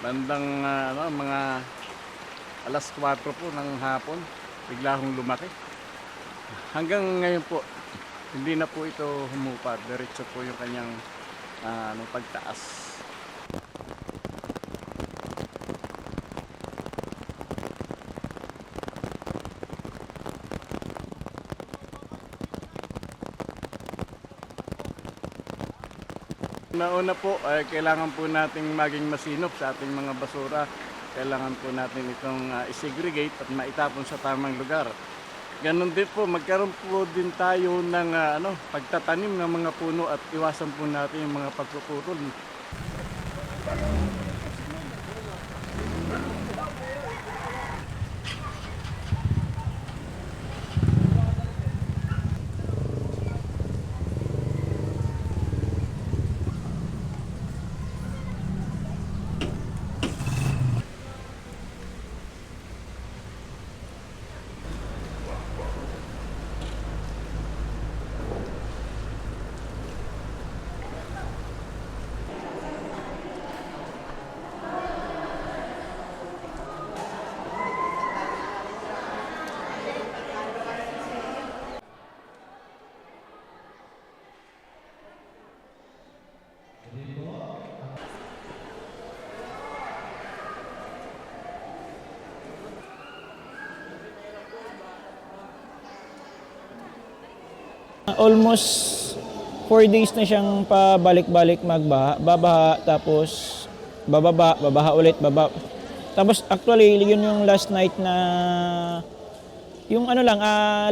Bandang mga alas 4 po ng hapon, bigla hong lumaki. Hanggang ngayon po, hindi na po ito humupad. Diretso po yung kanyang pagtaas. Nauna po ay kailangan po nating maging masinop sa ating mga basura. Kailangan po natin itong isegregate at maitapon sa tamang lugar. Ganon din po, magkaroon po din tayo ng pagtatanim ng mga puno at iwasan po natin yung mga pagpuputol. Almost 4 days na siyang pabalik-balik magbaha, babaha, tapos bababa, babaha ulit, baba. Tapos actually, yun yung last night na, yung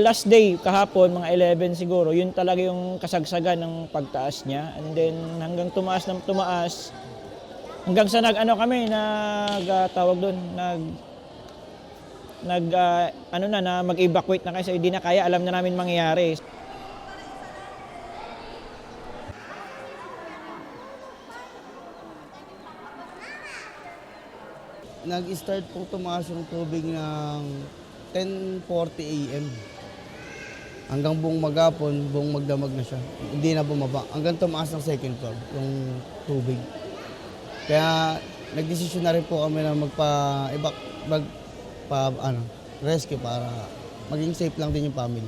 last day, kahapon, mga 11 siguro, yun talaga yung kasagsagan ng pagtaas niya. And then hanggang tumaas ng tumaas, hanggang sa tawag doon, na mag-evacuate na kasi hindi na kaya, alam na namin mangyayari. Nag-start po tumaas yung tubig ng 10:40 AM. Hanggang buong maghapon, buong magdamag na siya. Hindi na bumaba. Hanggang tumaas ng second floor yung tubig. Kaya nagdesisyon na rin po kami na rescue para maging safe lang din yung family.